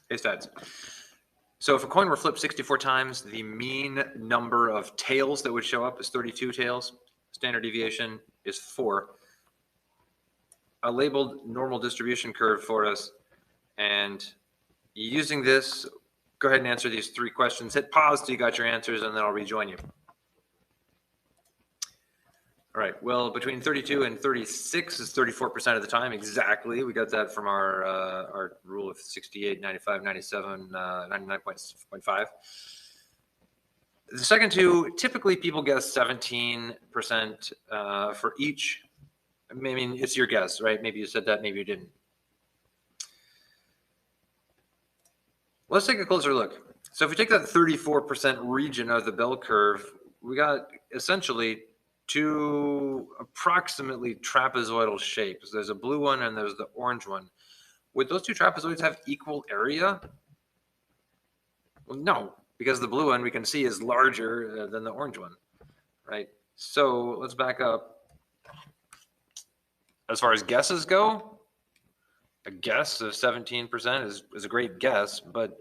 Hey, stats. So if a coin were flipped 64 times, the mean number of tails that would show up is 32 tails. Standard deviation is 4. I labeled normal distribution curve for us, and using this, go ahead and answer these 3 questions. Hit pause till you got your answers, and then I'll rejoin you. All right, well, between 32 and 36 is 34% of the time, exactly. We got that from our rule of 68, 95, 97, 99.5. The second two, typically people guess 17% for each. I mean, it's your guess, right? Maybe you said that, maybe you didn't. Let's take a closer look. So if we take that 34% region of the bell curve, we got essentially 2 approximately trapezoidal shapes. There's a blue one and there's the orange one. Would those 2 trapezoids have equal area? Well, no, because the blue one we can see is larger than the orange one, right? So let's back up. As far as guesses go, a guess of 17% is a great guess, but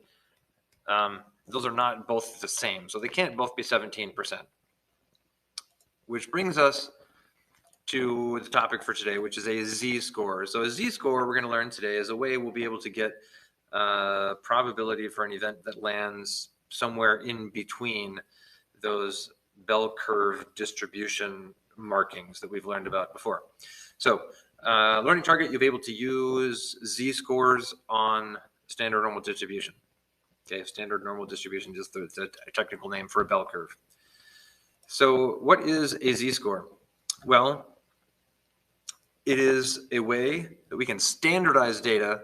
those are not both the same. So they can't both be 17%. Which brings us to the topic for today, which is a z-score. So a z-score we're going to learn today is a way we'll be able to get probability for an event that lands somewhere in between those bell curve distribution markings that we've learned about before. So learning target, you'll be able to use z-scores on standard normal distribution. Okay, standard normal distribution is the technical name for a bell curve. So what is a z-score? Well, it is a way that we can standardize data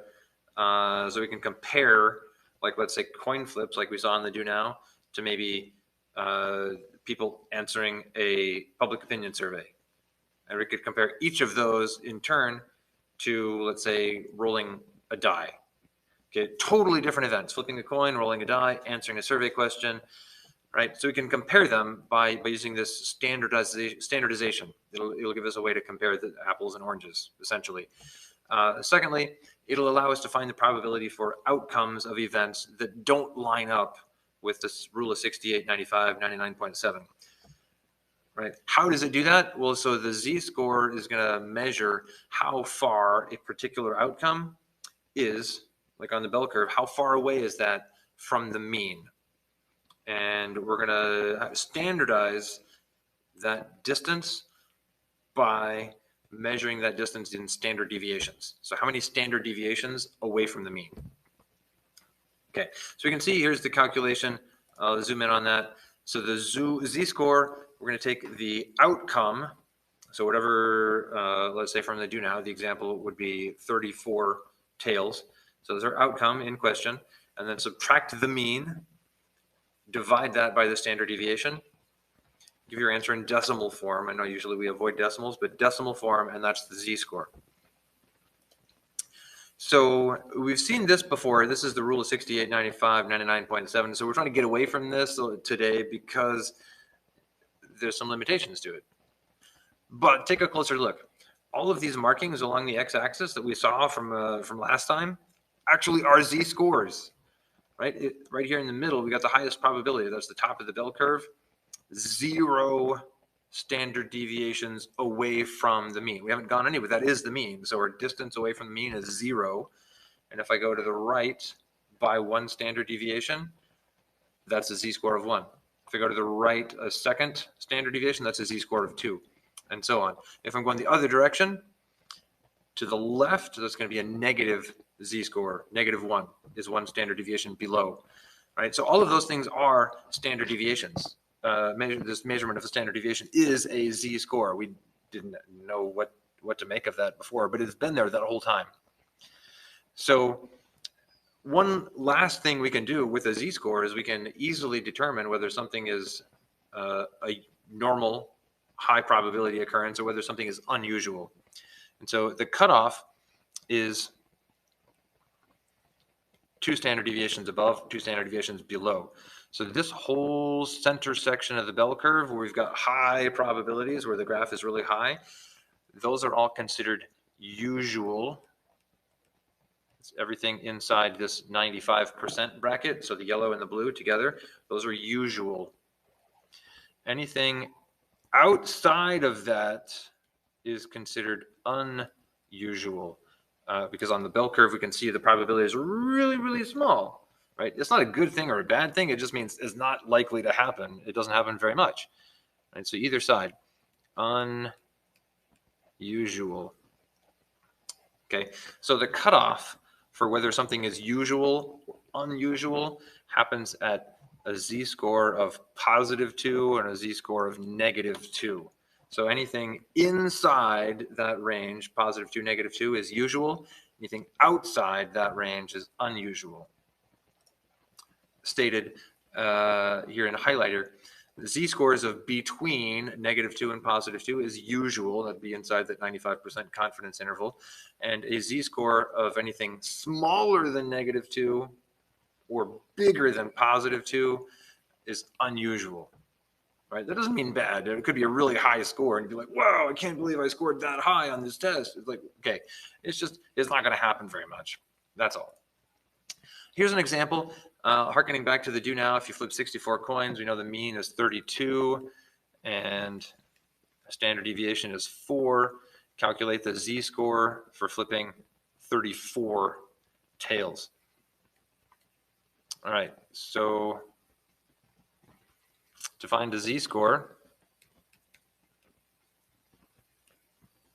so we can compare, like let's say coin flips like we saw in the Do Now, to maybe people answering a public opinion survey. And we could compare each of those in turn to, let's say, rolling a die. Okay, totally different events, flipping a coin, rolling a die, answering a survey question, right? So we can compare them by using this standardization. It'll give us a way to compare the apples and oranges, essentially. Secondly, it'll allow us to find the probability for outcomes of events that don't line up with this rule of 68, 95, 99.7. Right? How does it do that? Well, so the z-score is going to measure how far a particular outcome is, like on the bell curve, how far away is that from the mean? And we're going to standardize that distance by measuring that distance in standard deviations. So how many standard deviations away from the mean? Okay, so we can see here's the calculation. I'll zoom in on that. So the z-score, we're going to take the outcome. So whatever, let's say from the Do Now, the example would be 34 tails. So there's our outcome in question, and then subtract the mean, divide that by the standard deviation, give your answer in decimal form. I know usually we avoid decimals, but decimal form, and that's the z-score. So we've seen this before. This is the rule of 68, 95, 99.7. So we're trying to get away from this today because there's some limitations to it. But take a closer look. All of these markings along the x-axis that we saw from last time actually are z-scores, right? Right here in the middle, we got the highest probability. That's the top of the bell curve. 0 standard deviations away from the mean. We haven't gone anywhere. That is the mean. So our distance away from the mean is 0. And if I go to the right by 1 standard deviation, that's a z-score of 1. If I go to the right a second standard deviation, that's a z-score of 2, and so on. If I'm going the other direction, to the left, that's going to be a negative z-score. -1 is 1 standard deviation below. Right? So all of those things are standard deviations. This measurement of the standard deviation is a z-score. We didn't know what to make of that before, but it's been there that whole time. So one last thing we can do with a z-score is we can easily determine whether something is a normal high probability occurrence or whether something is unusual. And so the cutoff is 2 standard deviations above, 2 standard deviations below. So this whole center section of the bell curve where we've got high probabilities, where the graph is really high, those are all considered usual It's everything inside this 95% bracket. So the yellow and the blue together, those are usual. Anything outside of that is considered unusual, because on the bell curve, we can see the probability is really, really small, right? It's not a good thing or a bad thing. It just means it's not likely to happen. It doesn't happen very much, right? So either side, unusual. Okay, so the cutoff for whether something is usual or unusual happens at a z-score of +2 and a z-score of -2. So anything inside that range, +2, -2, is usual. Anything outside that range is unusual. Stated here in a highlighter, the z-scores of between -2 and +2 is usual. That'd be inside that 95% confidence interval. And a z-score of anything smaller than -2 or bigger than +2 is unusual, right? That doesn't mean bad. It could be a really high score and you'd be like, whoa, I can't believe I scored that high on this test. It's like, okay, it's not going to happen very much. That's all. Here's an example, harkening back to the do now. If you flip 64 coins, we know the mean is 32 and standard deviation is 4. Calculate the z-score for flipping 34 tails. All right, so to find the z-score,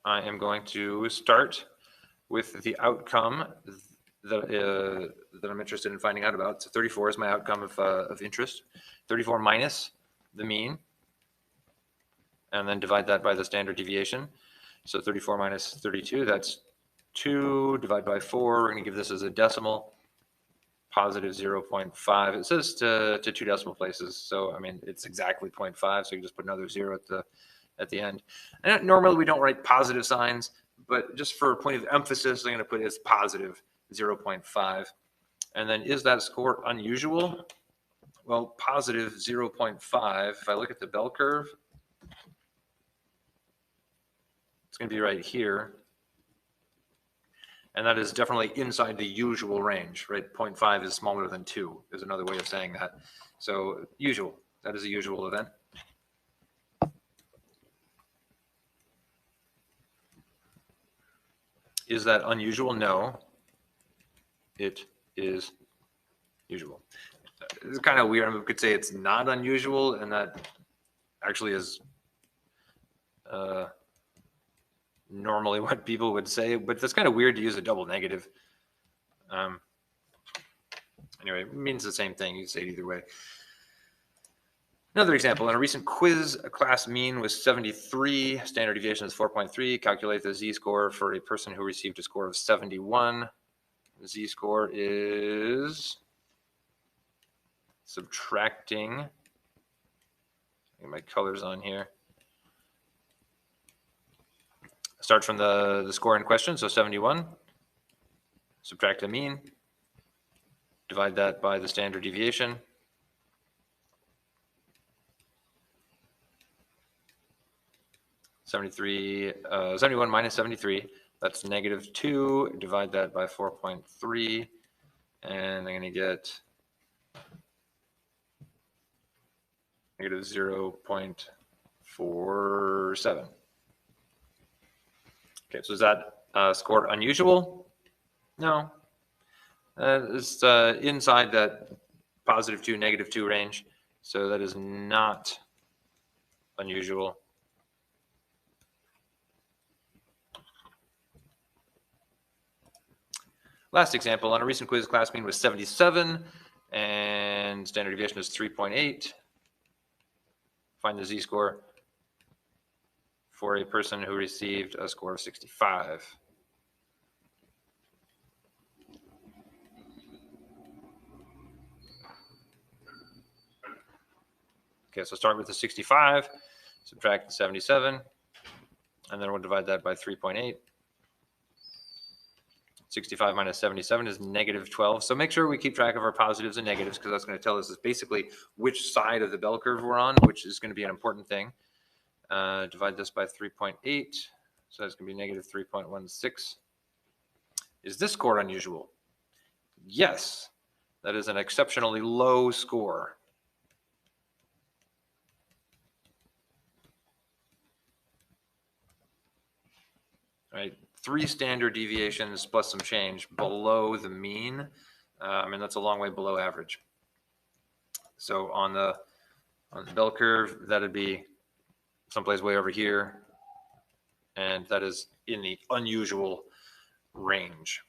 I am going to start with the outcome that I'm interested in finding out about. So 34 is my outcome of interest. 34 minus the mean, and then divide that by the standard deviation. So 34 minus 32, that's 2. Divide by 4. We're going to give this as a decimal. Positive 0.5. It says to 2 decimal places. So, I mean, it's exactly 0.5. So you just put another 0 at the end. And normally we don't write positive signs, but just for a point of emphasis, I'm going to put it as positive 0.5. And then is that score unusual? Well, positive 0.5, if I look at the bell curve, it's going to be right here. And that is definitely inside the usual range, right? 0.5 is smaller than 2 is another way of saying that. So usual, that is a usual event. Is that unusual? No, it is usual. It's kind of weird. We could say it's not unusual, and that actually is normally what people would say, but that's kind of weird to use a double negative. Anyway, it means the same thing. You can say it either way. Another example, in a recent quiz, a class mean was 73, standard deviation is 4.3. Calculate the z-score for a person who received a score of 71. The z-score is subtracting, get my colors on here. Start from the score in question, so 71. Subtract the mean. Divide that by the standard deviation. (73) 71 minus 73, that's -2. Divide that by 4.3, and I'm going to get -0.47. Okay, so is that score unusual? No. It's inside that +2, -2 range, so that is not unusual. Last example, on a recent quiz, class mean was 77, and standard deviation is 3.8. Find the z-score for a person who received a score of 65. Okay, so start with the 65, subtract the 77, and then we'll divide that by 3.8. 65 minus 77 is -12. So make sure we keep track of our positives and negatives, because that's going to tell us basically which side of the bell curve we're on, which is going to be an important thing. Divide this by 3.8. So that's going to be -3.16. Is this score unusual? Yes, that is an exceptionally low score. Right, 3 standard deviations plus some change below the mean. I mean, that's a long way below average. So on the bell curve, that'd be someplace way over here, and that is in the unusual range.